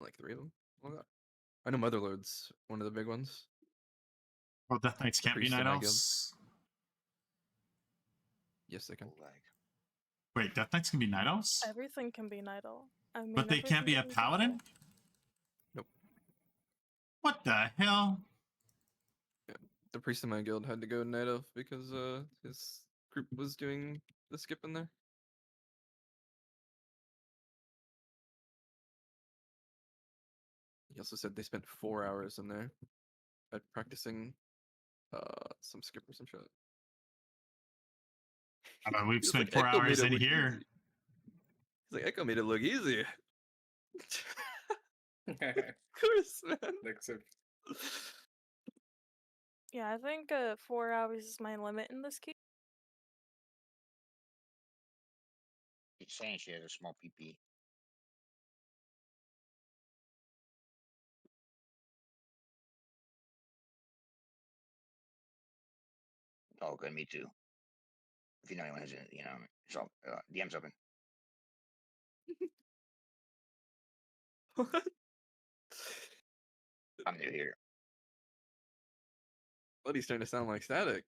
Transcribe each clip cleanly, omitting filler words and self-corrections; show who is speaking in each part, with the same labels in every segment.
Speaker 1: Like 3 of them. Well, I know Motherlode's one of the big ones.
Speaker 2: Well, Death Knights
Speaker 1: The
Speaker 2: can't be
Speaker 1: priest
Speaker 2: Night
Speaker 1: in my guild.
Speaker 2: Elves.
Speaker 1: Yes, they can.
Speaker 3: Lag.
Speaker 2: Wait, Death Knights can be Night Elves?
Speaker 4: Everything can be Night Elf. I mean,
Speaker 2: But they can't be a
Speaker 4: everything can
Speaker 2: Paladin?
Speaker 1: Nope.
Speaker 2: What the hell?
Speaker 1: Yeah. The priest in my guild had to go Night Elf because his group was doing the skip in there. He also said they spent 4 hours in there practicing some skip or some shit.
Speaker 2: We've
Speaker 1: He was
Speaker 2: spent
Speaker 1: like,
Speaker 2: 4
Speaker 1: Echo made
Speaker 2: hours
Speaker 1: it
Speaker 2: in
Speaker 1: look
Speaker 2: here.
Speaker 1: easy. He's like, Echo made it look easy. Of course, man.
Speaker 5: Except
Speaker 4: Yeah, I think 4 hours is my limit in this case.
Speaker 3: She's saying she has a small PP. Oh, good, me too. If you know anyone has it, you know, so DM's open.
Speaker 1: What?
Speaker 3: I'm new here.
Speaker 1: Bloody starting to sound like static.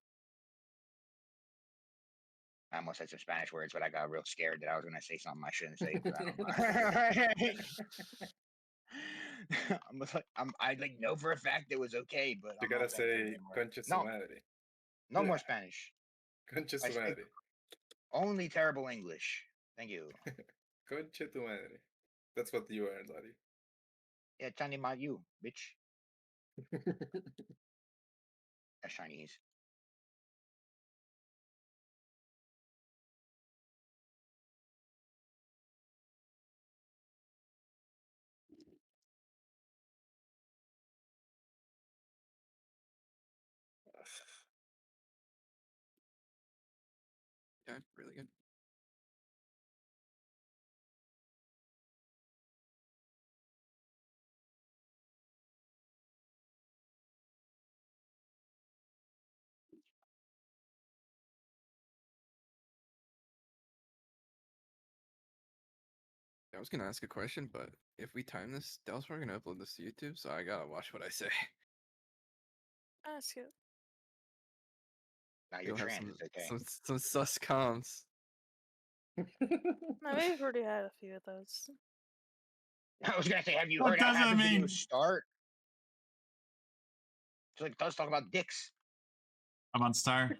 Speaker 3: I almost said some Spanish words, but I got real scared that I was going to say something I shouldn't say. 'Cause I don't know. I like know for a fact it was okay, but
Speaker 5: you
Speaker 3: I'm not
Speaker 5: gotta
Speaker 3: saying it
Speaker 5: say
Speaker 3: anymore.
Speaker 5: conscious
Speaker 3: No,
Speaker 5: humanity.
Speaker 3: no more Spanish.
Speaker 5: Conscious
Speaker 3: I speak
Speaker 5: humanity.
Speaker 3: only terrible English. Thank you.
Speaker 5: Conscious humanity. That's what you are, laddie.
Speaker 3: Yeah, Chinese my you, bitch. That's Chinese.
Speaker 1: Yeah, really good. I was gonna ask a question, but if we time this, Dallas, we're gonna upload this to YouTube, so I gotta watch what I say.
Speaker 4: Ask it.
Speaker 3: Now you're
Speaker 1: You'll have
Speaker 3: trans. It's okay.
Speaker 1: some sus comms.
Speaker 4: I may have already had a few of those.
Speaker 3: I was gonna say, have you
Speaker 2: What
Speaker 3: heard
Speaker 2: does
Speaker 3: how
Speaker 2: that
Speaker 3: the video
Speaker 2: mean?
Speaker 3: start? So it does talk about dicks.
Speaker 2: I'm on Star.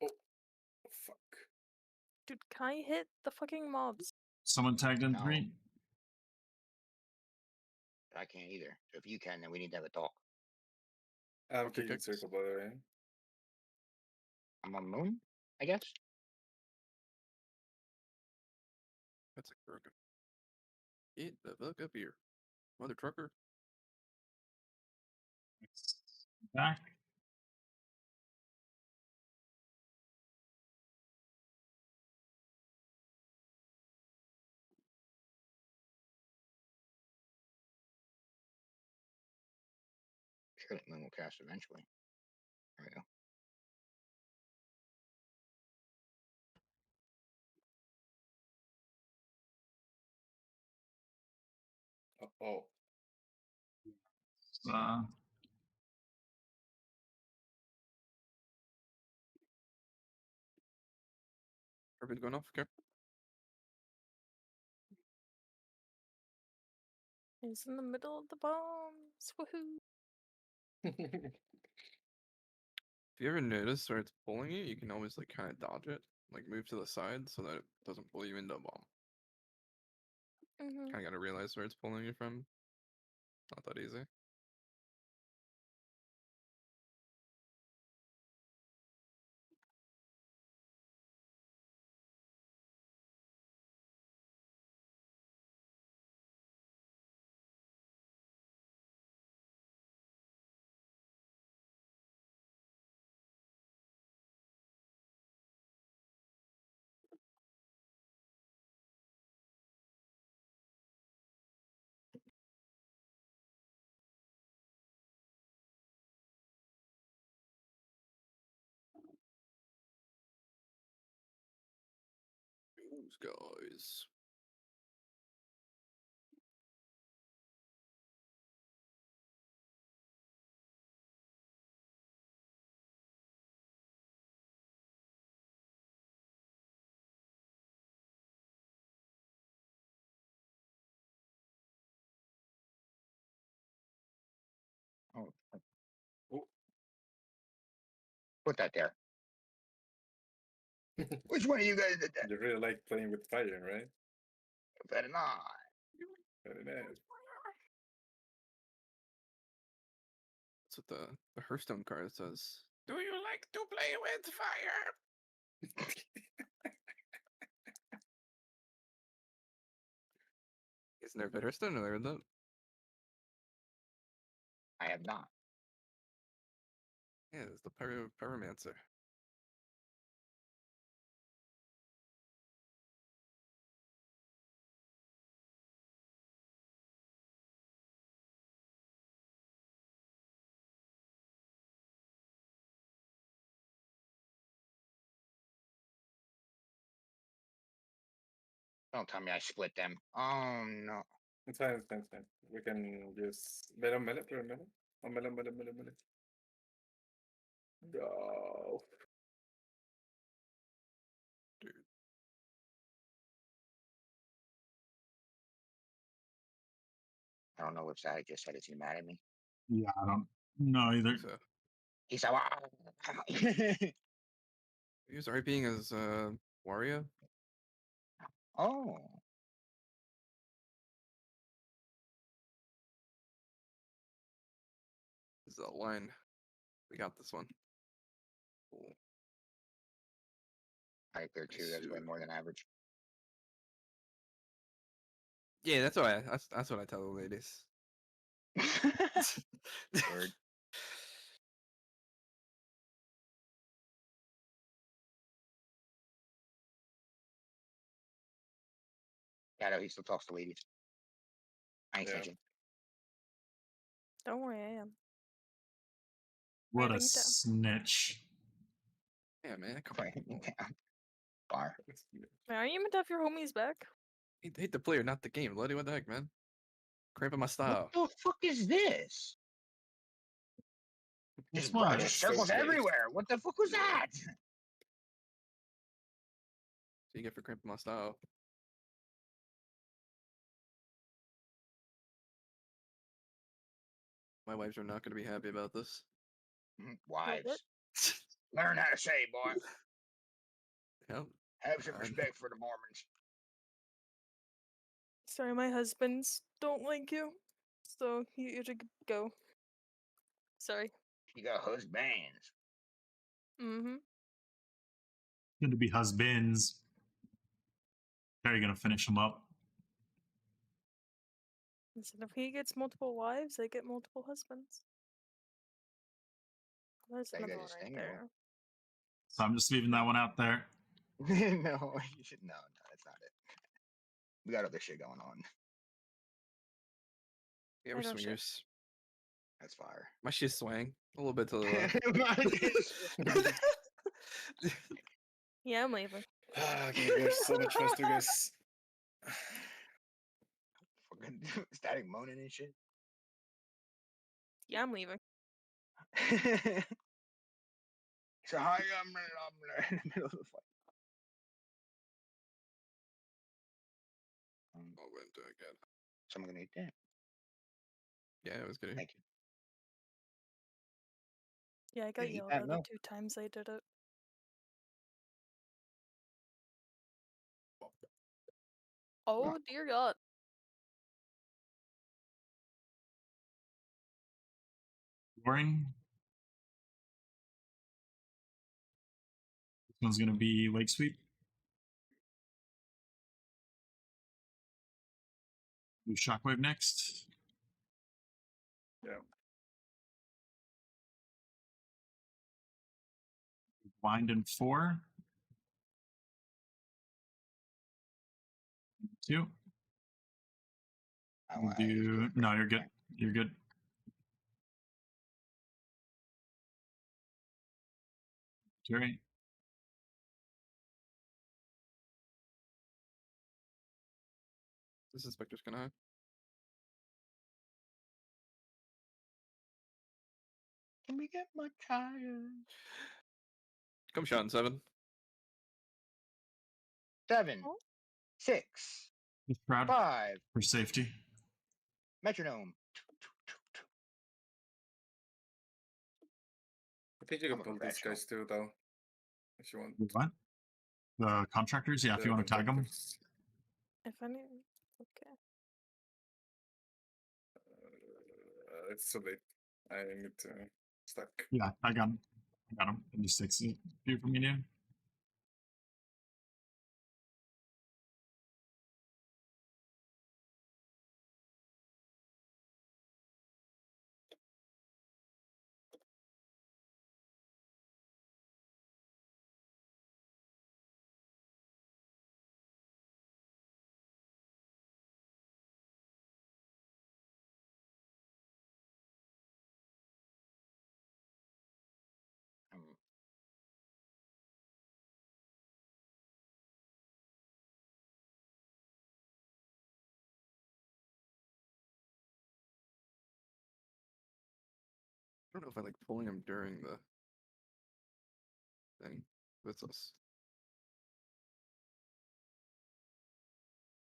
Speaker 5: Oh, fuck.
Speaker 4: Dude, can I hit the fucking mobs?
Speaker 2: Someone tagged in
Speaker 3: No.
Speaker 2: 3.
Speaker 3: I can't either. So if you can, then we need to have a talk.
Speaker 5: I'm
Speaker 1: Okay,
Speaker 5: kicking
Speaker 1: kicks.
Speaker 5: circle, by the way.
Speaker 3: I'm on the moon, I guess.
Speaker 1: That's like broken. Get the fuck up here, mother trucker.
Speaker 2: Back.
Speaker 3: Sure, the moon will cast eventually. There we go.
Speaker 5: Oh.
Speaker 2: Uh,
Speaker 1: Everything's going off. Okay.
Speaker 4: He's in the middle of the bombs. Woohoo!
Speaker 1: If you ever notice where it's pulling you, you can always like kind of dodge it, like move to the side so that it doesn't pull you into a bomb.
Speaker 4: Mm-hmm.
Speaker 1: Kind of gotta realize where it's pulling you from. Not that easy. those guys.
Speaker 3: Oh,
Speaker 5: Oh.
Speaker 3: put that there. Which one of you guys did that?
Speaker 5: You really like playing with fire, right?
Speaker 3: Better not.
Speaker 5: Very nice.
Speaker 1: That's what the Hearthstone card says. Do you like to play with fire? Isn't there Hearthstone or that?
Speaker 3: I have not.
Speaker 1: Yeah, it's the Pyromancer.
Speaker 3: Don't tell me I split them. Oh no.
Speaker 5: It's fine, it's fine, it's fine. We can just let him minute for a minute. A minute. No.
Speaker 1: Dude.
Speaker 3: I don't know which side I just said. Is he mad at me?
Speaker 2: Yeah, I don't know either.
Speaker 1: So
Speaker 3: He said, "Wow."
Speaker 1: he was RPing as Wario.
Speaker 3: Oh.
Speaker 1: This is a line. We got this one. Cool.
Speaker 3: I clear two. That's way more than average.
Speaker 1: Yeah, that's what that's what I tell the ladies.
Speaker 3: Word. Yeah, no, he still talks to ladies. I ain't
Speaker 5: Yeah.
Speaker 3: snitching.
Speaker 4: Don't worry, I am.
Speaker 2: What a
Speaker 4: Writing it down.
Speaker 2: snitch.
Speaker 1: Yeah, man. Come
Speaker 3: Writing
Speaker 1: on.
Speaker 3: it down. Bar.
Speaker 4: Man, aren't you meant to have your homies back?
Speaker 1: Hate the player, not the game. Bloody, what the heck, man? Cramping my style.
Speaker 3: What the fuck is this?
Speaker 2: What's
Speaker 3: Bro,
Speaker 2: what?
Speaker 3: just
Speaker 5: so
Speaker 3: circles
Speaker 5: gay.
Speaker 3: everywhere. What the fuck was that?
Speaker 1: So you get for cramping my style. My wives are not going to be happy about this.
Speaker 3: Wives. Learn how to say, boy.
Speaker 1: Yep.
Speaker 3: Have some
Speaker 1: God.
Speaker 3: respect for the Mormons.
Speaker 4: Sorry, my husbands don't like you, so you should go. Sorry.
Speaker 3: You got husbands.
Speaker 4: Mm-hmm.
Speaker 2: Going to be husbands. How are you going to finish them up?
Speaker 4: Listen, if he gets multiple wives, they get multiple husbands. There's
Speaker 3: That
Speaker 4: another
Speaker 3: guy's
Speaker 4: one
Speaker 3: his
Speaker 4: right
Speaker 3: thing,
Speaker 4: there.
Speaker 2: So I'm just leaving that one out there.
Speaker 3: no, you should no, that's not it. We got other shit going on.
Speaker 1: Yeah,
Speaker 4: I
Speaker 1: we're
Speaker 4: know shit.
Speaker 1: swingers.
Speaker 3: That's fire.
Speaker 1: My shit's swang. A little bit to the
Speaker 4: Yeah, I'm leaving.
Speaker 5: Okay, there's so much faster, guys.
Speaker 3: Fucking static moaning and shit.
Speaker 4: Yeah, I'm leaving.
Speaker 3: So hi, I'm in the middle of the fight.
Speaker 1: Oh, went again.
Speaker 3: Someone gonna eat that.
Speaker 1: Yeah, it was good.
Speaker 3: Thank you.
Speaker 4: Yeah, I got
Speaker 3: Yeah, eat
Speaker 4: yelled
Speaker 3: that
Speaker 4: at the
Speaker 3: milk.
Speaker 4: 2 times I did it. Oh dear God.
Speaker 2: Boring. This one's going to be Lake Sweep. Do Shockwave next.
Speaker 5: Yeah.
Speaker 2: Wind in 4. 2.
Speaker 3: Oh,
Speaker 2: We'll
Speaker 3: I just
Speaker 2: do.
Speaker 3: did
Speaker 2: No,
Speaker 3: it.
Speaker 2: you're good. You're good. Jerry.
Speaker 1: This inspector's gonna hide.
Speaker 3: Can we get much higher?
Speaker 1: Come shot in 7.
Speaker 3: 7,
Speaker 4: Oh.
Speaker 3: 6,
Speaker 2: Just proud
Speaker 3: 5.
Speaker 2: for safety.
Speaker 3: Metronome.
Speaker 5: I think you
Speaker 3: I'm
Speaker 5: can
Speaker 3: a
Speaker 5: pull these
Speaker 3: professional.
Speaker 5: guys too, though. If you want.
Speaker 2: What? The contractors? Yeah, if
Speaker 5: the
Speaker 2: you want to tag them.
Speaker 5: contractors.
Speaker 4: If any. Okay.
Speaker 5: It's too late. I need to stack.
Speaker 2: Yeah, I got him. I got him. It just takes a few for me to.
Speaker 3: Um,
Speaker 1: I don't know if I like pulling him during the thing. That's us.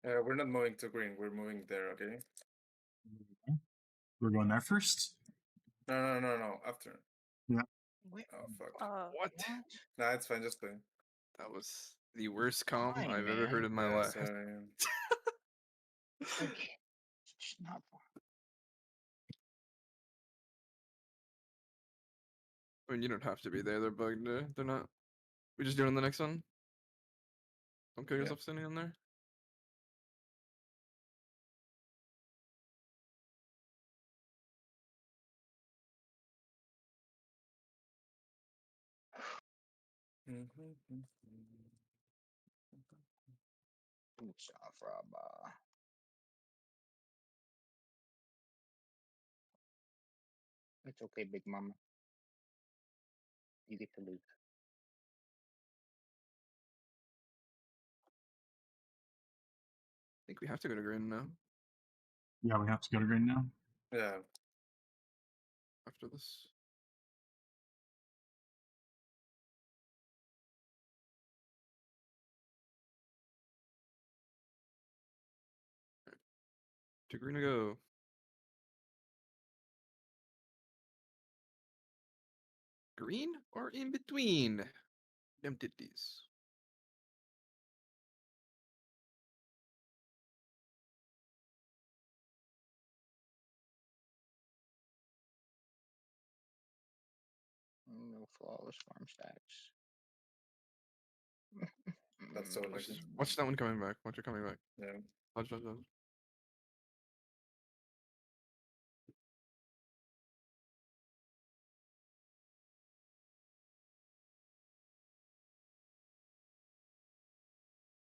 Speaker 5: We're not moving to green. We're moving there. Okay.
Speaker 2: We're going there first.
Speaker 5: No. After.
Speaker 3: wait,
Speaker 5: Oh fuck.
Speaker 1: What?
Speaker 3: what?
Speaker 5: Nah, it's fine. Just play.
Speaker 1: That was the worst calm
Speaker 3: Fine,
Speaker 1: I've ever
Speaker 3: man.
Speaker 1: heard in my
Speaker 5: Yeah,
Speaker 1: life.
Speaker 5: so,
Speaker 3: Like, it's just not fun.
Speaker 1: I mean, you don't have to be there. They're bugged. They're not. We just doing the next one. Don't kill
Speaker 5: Yeah.
Speaker 1: yourself standing on there.
Speaker 3: Oops, Afraba. It's okay, Big Mama. You get to lose.
Speaker 1: I think we have to go to green now
Speaker 2: Yeah, we have to go to green now.
Speaker 5: yeah.
Speaker 1: after this. To green to go. Green or in between? Them titties.
Speaker 3: No flawless farm stacks.
Speaker 5: That's so
Speaker 1: Watch,
Speaker 5: lucky.
Speaker 1: watch that one coming back. Watch it coming back.
Speaker 5: Yeah.
Speaker 1: Dodge.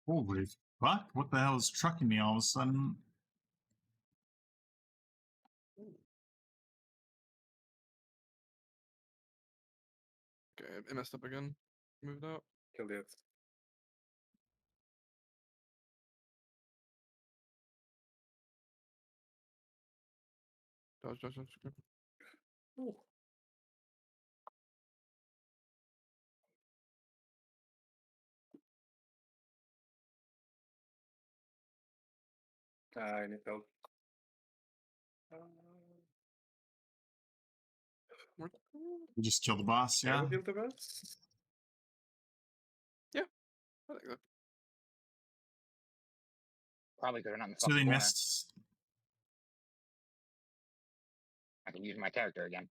Speaker 2: Holy fuck! What the hell is trucking me all of a sudden?
Speaker 1: Okay, I messed up again. Moved out.
Speaker 5: Killed it.
Speaker 1: Dodge. Okay.
Speaker 5: I need help.
Speaker 1: More-
Speaker 2: We just killed the boss.
Speaker 5: Can
Speaker 2: Yeah.
Speaker 5: we kill the boss?
Speaker 1: I like that.
Speaker 3: Probably because they're not in the
Speaker 2: So
Speaker 3: fucking
Speaker 2: they
Speaker 3: corner.
Speaker 2: missed.
Speaker 3: I can use my character again.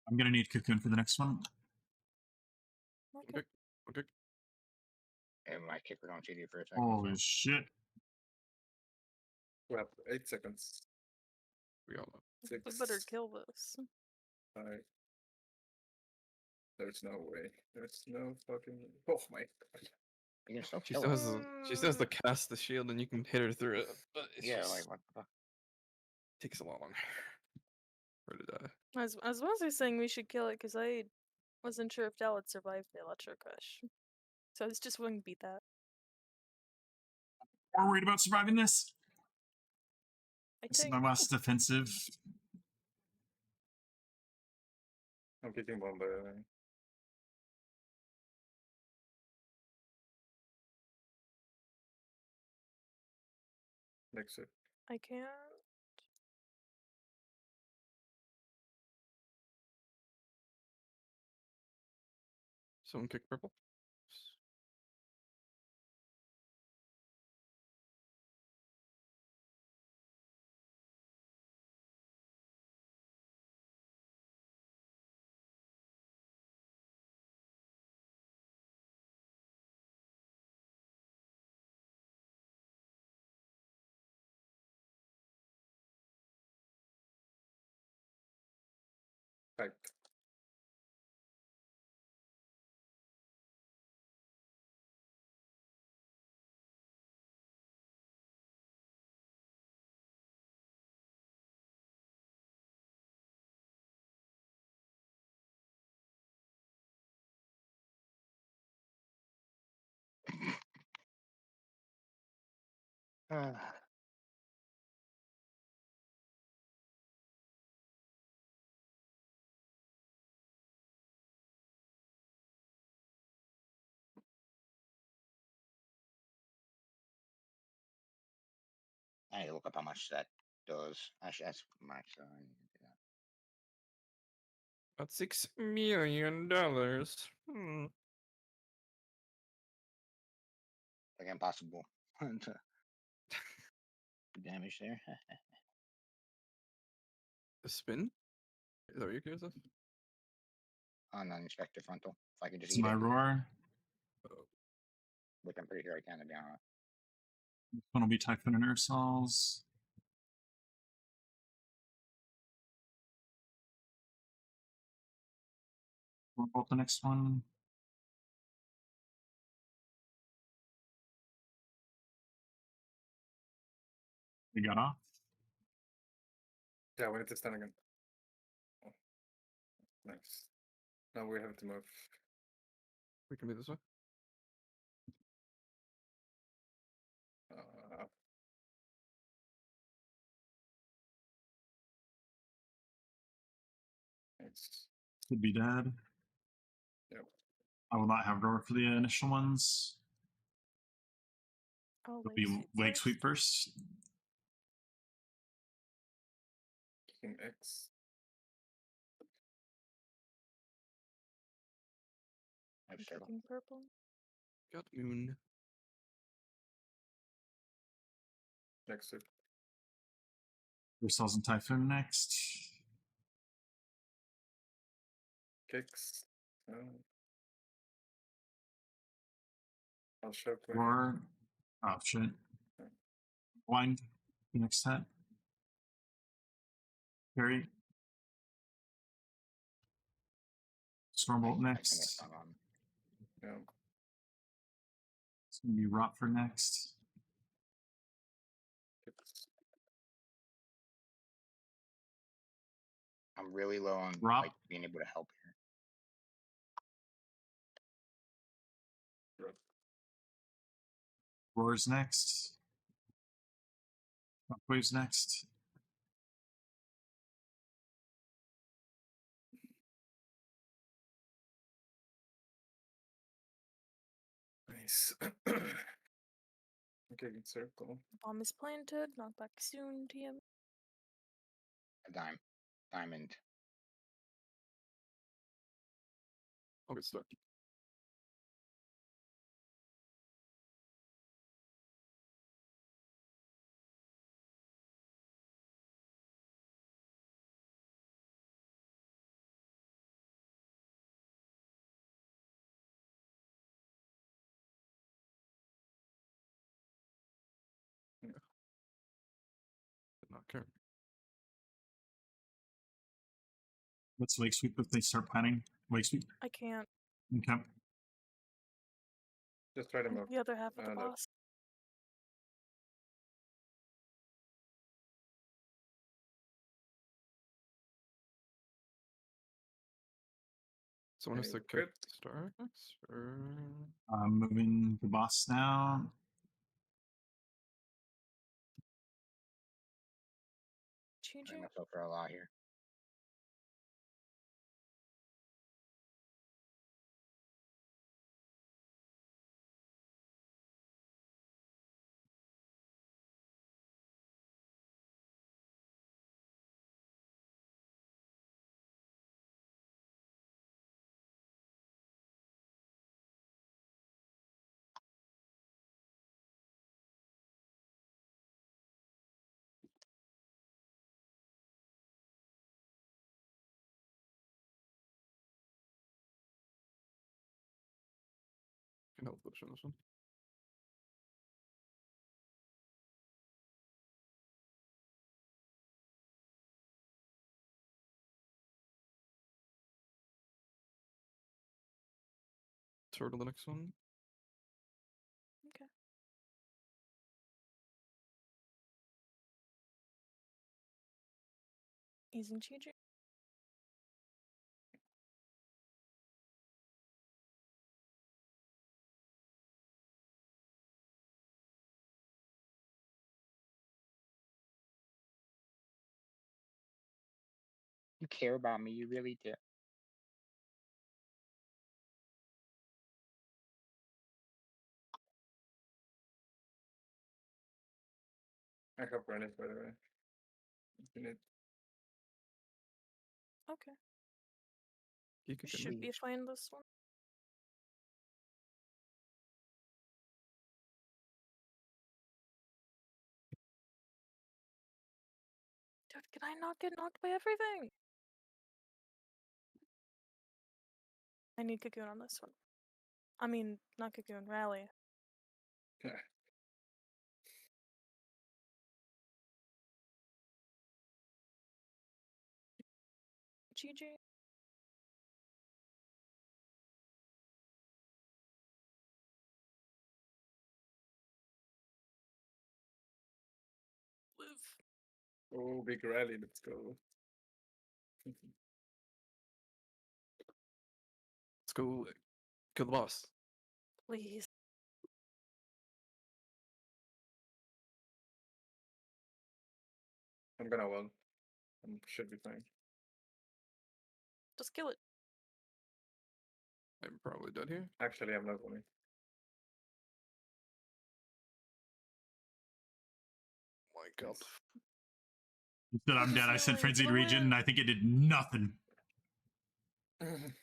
Speaker 2: I'm gonna need cocoon for the next one.
Speaker 4: Okay.
Speaker 1: Okay.
Speaker 3: And my kicker don't see you for a second.
Speaker 2: Holy
Speaker 3: so-
Speaker 2: shit!
Speaker 5: We have 8 seconds.
Speaker 1: We all know.
Speaker 4: We better
Speaker 5: 6,
Speaker 4: kill this.
Speaker 5: 5, There's no way. There's no fucking. Oh my god.
Speaker 3: You can still
Speaker 1: She
Speaker 3: kill
Speaker 1: still
Speaker 3: her.
Speaker 1: has she still has to cast the shield and you can hit her through it. But it's
Speaker 3: Yeah,
Speaker 1: just
Speaker 3: like what the fuck?
Speaker 1: takes a long for her to die.
Speaker 4: I was mostly saying we should kill it because I wasn't sure if Dal would survive the electric rush. So I was just willing to beat that.
Speaker 2: More worried about surviving this.
Speaker 4: I
Speaker 2: This is
Speaker 4: think
Speaker 2: my last defensive.
Speaker 5: I'm kicking bomb by the way. Next it.
Speaker 4: I can't.
Speaker 1: Someone kick purple.
Speaker 5: Fight.
Speaker 3: I need to look up how much that does. Actually, that's max. So I need to do that.
Speaker 1: About $6 million.
Speaker 3: Like impossible to damage there.
Speaker 1: A spin? Is that what you're curious of?
Speaker 3: On an inspector frontal. If I could just
Speaker 2: It's
Speaker 3: eat
Speaker 2: my
Speaker 3: it,
Speaker 2: roar.
Speaker 3: which I'm pretty sure I can, to be honest.
Speaker 2: This one will be Typhoon and Ursols. What about the next one? We got off.
Speaker 5: Yeah, we need to stand again. Oh. Nice. Now we have to move.
Speaker 1: We can be this way.
Speaker 5: Nice.
Speaker 2: Could be dead.
Speaker 5: Yep.
Speaker 2: I will not have roar for the initial ones.
Speaker 4: Oh,
Speaker 2: It'll be Wake Sweep first.
Speaker 5: Kicking X.
Speaker 3: I have
Speaker 4: I'm
Speaker 3: circle.
Speaker 4: kicking purple.
Speaker 1: Got moon.
Speaker 5: Next it.
Speaker 2: Ursols and Typhoon next.
Speaker 5: Kicks. Oh. I'll show quick.
Speaker 2: Roar. Oh, shit. Blind. Next set. Parry. Stormbolt
Speaker 3: I
Speaker 2: next.
Speaker 3: finished on.
Speaker 5: Yeah.
Speaker 2: It's going to be Rot for next.
Speaker 5: Kicks.
Speaker 3: I'm really low on
Speaker 2: Rob?
Speaker 3: like being able to help here.
Speaker 5: Drop.
Speaker 2: Roar's next. Shockwave's next.
Speaker 5: Nice. Okay, good circle.
Speaker 4: Bomb is planted. Knock back soon, TM.
Speaker 3: A diamond.
Speaker 1: Oh, good start. Yeah. Did not care.
Speaker 2: Let's Wake Sweep if they start planning. Wait, sweet.
Speaker 4: I can't.
Speaker 2: Okay.
Speaker 5: Just try them
Speaker 4: I'm
Speaker 5: up.
Speaker 4: the other half of the
Speaker 5: No.
Speaker 4: boss.
Speaker 1: Someone has to
Speaker 5: Okay,
Speaker 1: kick
Speaker 5: good.
Speaker 1: starts or
Speaker 2: I'm moving the boss now.
Speaker 3: I
Speaker 4: GG.
Speaker 3: myself for a lot here.
Speaker 1: can help push on this one. Turtle the next one.
Speaker 4: Okay. Using GG.
Speaker 3: You care about me, you really do.
Speaker 5: I have Rennet, by the way. If you need.
Speaker 4: Okay.
Speaker 1: You could
Speaker 4: Should be
Speaker 3: Please.
Speaker 4: fine this one. Dude, can I not get knocked by everything? I need Cocoon on this one. I mean, not Cocoon, Rally. GG. Live.
Speaker 5: Oh, big rally, let's go.
Speaker 1: Let's go kill the boss.
Speaker 4: Please.
Speaker 5: I'm gonna well. Should be fine.
Speaker 4: Just kill it.
Speaker 1: I'm probably dead here.
Speaker 5: Actually, I'm not winning.
Speaker 1: My god.
Speaker 2: You said I'm dead. I said
Speaker 4: Healing for
Speaker 2: Frenzied
Speaker 4: the
Speaker 2: Region,
Speaker 4: win.
Speaker 2: and I think it did nothing.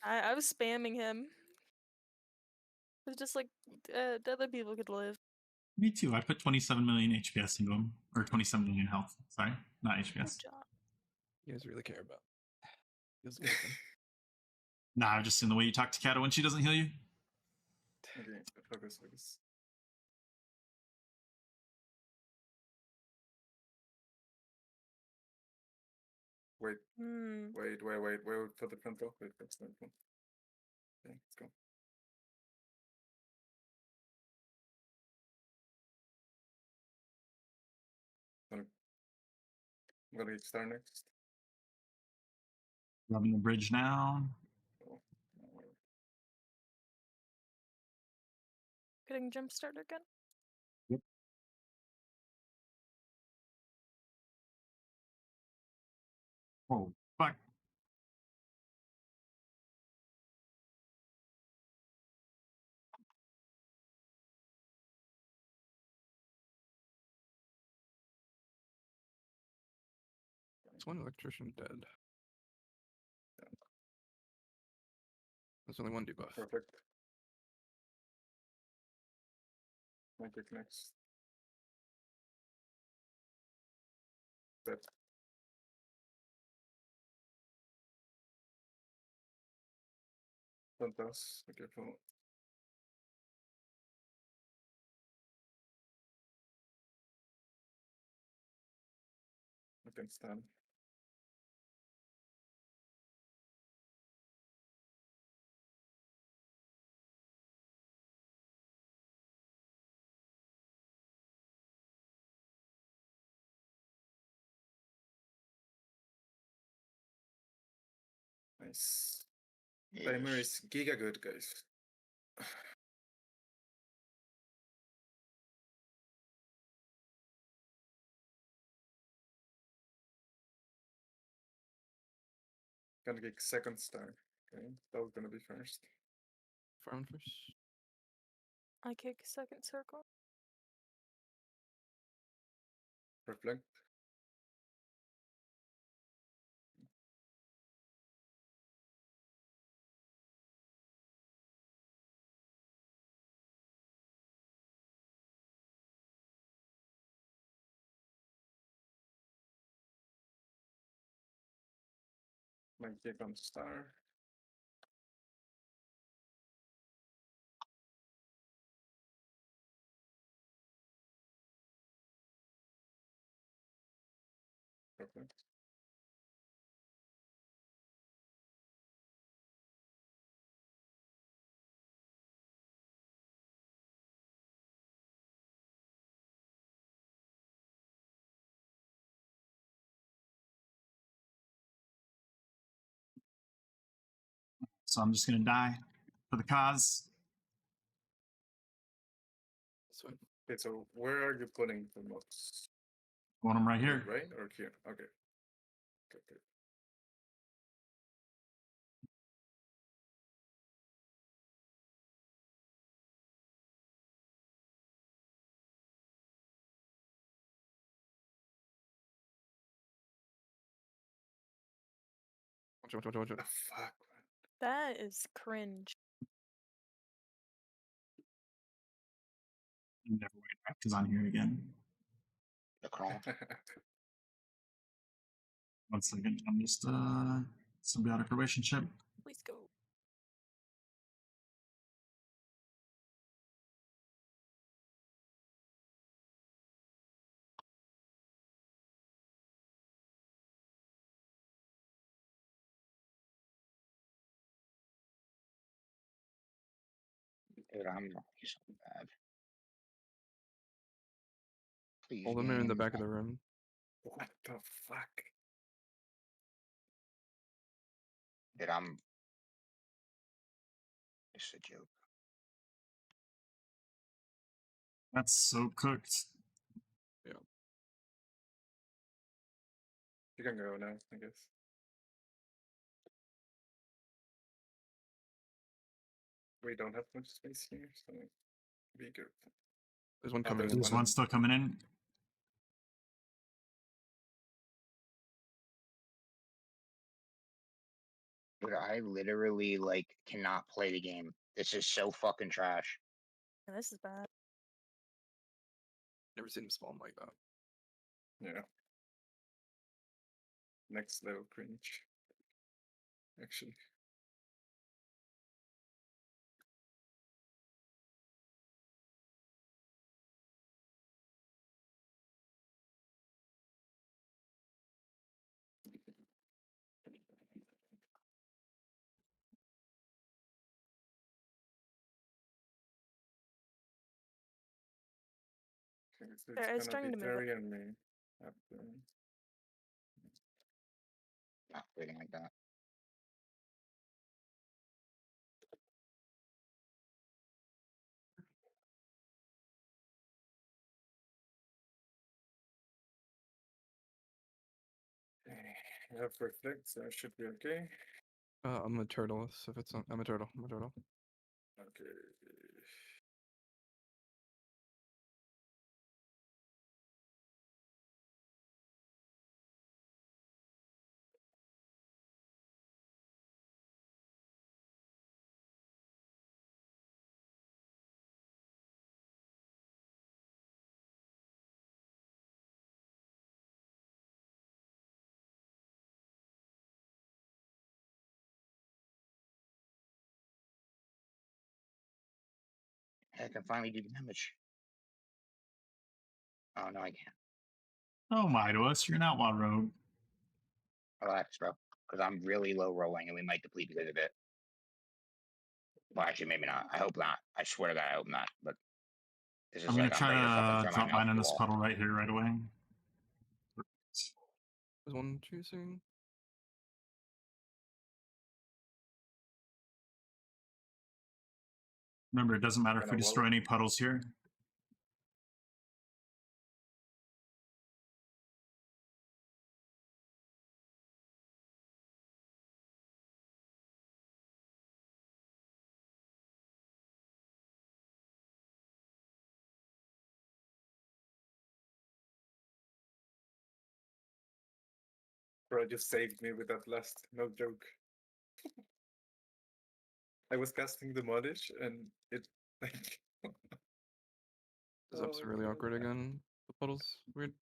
Speaker 4: I was spamming him. It's just like the other people could live.
Speaker 2: Me too. I put 27 million HPS into him. Or 27 million health. Sorry, not
Speaker 4: Good
Speaker 2: HPS.
Speaker 4: job.
Speaker 1: You guys really care about. Feels good. Then.
Speaker 2: Nah, just in the way you talk to Kato when she doesn't heal you.
Speaker 5: Okay, focus. Wait
Speaker 4: Hmm.
Speaker 5: for the front row. Wait, that's not one. Okay, let's go. I'm gonna get star next.
Speaker 2: Rubbing the bridge now.
Speaker 5: Oh, no, wait.
Speaker 4: Getting jump started again.
Speaker 2: Oh, fuck.
Speaker 1: There's one electrician dead.
Speaker 5: Yeah.
Speaker 1: There's only one debuff.
Speaker 5: Perfect. Magic next. Dead. Don't pass. Be careful. I can stand. Nice. Timer
Speaker 3: Yes.
Speaker 5: is giga good, guys. Gonna get second star. Okay, that was gonna be first.
Speaker 1: Farm first.
Speaker 4: I kick second circle.
Speaker 5: Reflect. Might kick on star. Reflect.
Speaker 2: So I'm just gonna die for the cause.
Speaker 1: This one.
Speaker 5: Okay, so where are you putting the most?
Speaker 2: I want him right
Speaker 5: Here,
Speaker 2: here.
Speaker 5: right? Or here? Okay. Okay.
Speaker 1: Watch it.
Speaker 5: Ah, fuck.
Speaker 4: That is cringe.
Speaker 2: Never wait back because I'm here again.
Speaker 3: The crawl.
Speaker 2: 1 second. I'm just symbiotic relationship.
Speaker 4: Please go.
Speaker 3: Dude, I'm so bad. Please.
Speaker 1: Hold them in the
Speaker 3: game.
Speaker 1: back of the room.
Speaker 5: What the fuck?
Speaker 3: Dude, I'm. It's a joke.
Speaker 2: That's so cooked.
Speaker 5: You can go now, I guess. We don't have much space here, so be good.
Speaker 1: There's one
Speaker 5: Oh,
Speaker 1: coming
Speaker 5: there's
Speaker 1: in.
Speaker 2: There's one still coming in.
Speaker 3: Dude, I literally like cannot play the game. This is so fucking trash.
Speaker 4: And this is bad.
Speaker 1: Never seen him spawn like that.
Speaker 5: Yeah. Next level cringe. Actually. Okay, so
Speaker 4: There,
Speaker 5: it's
Speaker 4: it's
Speaker 5: gonna
Speaker 4: trying
Speaker 5: be
Speaker 4: to move it.
Speaker 5: Terry and me. After.
Speaker 3: Not waiting like that.
Speaker 5: Okay, I have reflect, so I should be okay.
Speaker 1: I'm a turtle. So if it's not, I'm a turtle. I'm a turtle.
Speaker 5: Okay.
Speaker 3: I can finally do damage. Oh no, I can't.
Speaker 2: Oh my to us, you're an outlaw rogue.
Speaker 3: Relax, bro. Because I'm really low rolling and we might deplete because of it. Well, actually, maybe not. I hope not. I swear to God, I hope not. But this is
Speaker 2: I'm gonna
Speaker 3: like I'm ready to fucking
Speaker 2: try
Speaker 3: throw
Speaker 2: to
Speaker 3: my
Speaker 2: drop
Speaker 3: mouth
Speaker 2: mine
Speaker 3: at
Speaker 2: in
Speaker 3: the
Speaker 2: this
Speaker 3: wall.
Speaker 2: puddle right here, right away.
Speaker 1: There's one choosing.
Speaker 2: Remember, it doesn't matter if we
Speaker 5: Gonna
Speaker 2: destroy
Speaker 5: wall.
Speaker 2: any puddles here.
Speaker 5: Bro just saved me with that last, no joke. I was casting Demolish and it like
Speaker 1: This
Speaker 5: Oh
Speaker 1: up's
Speaker 5: my
Speaker 1: really
Speaker 5: God.
Speaker 1: awkward again. The puddle's weird.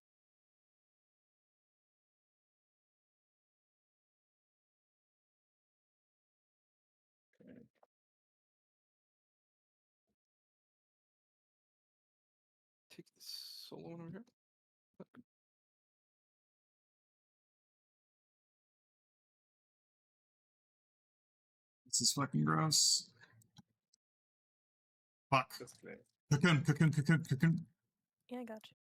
Speaker 5: Okay.
Speaker 1: Take this solo one over here.
Speaker 2: This is fucking gross. Fuck.
Speaker 5: Just play.
Speaker 2: Cocoon.
Speaker 4: Yeah, I got you.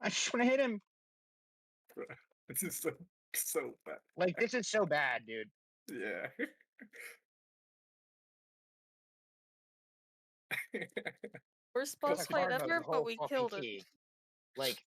Speaker 3: I just want to hit him.
Speaker 5: Bro, this is so bad.
Speaker 3: Like, this is so bad, dude.
Speaker 5: Yeah.
Speaker 4: Worst
Speaker 3: It's
Speaker 4: boss
Speaker 3: like
Speaker 4: fight
Speaker 3: hard mode
Speaker 4: ever,
Speaker 3: the
Speaker 4: but
Speaker 3: whole
Speaker 4: we
Speaker 3: fucking
Speaker 4: killed it.
Speaker 3: key. Like,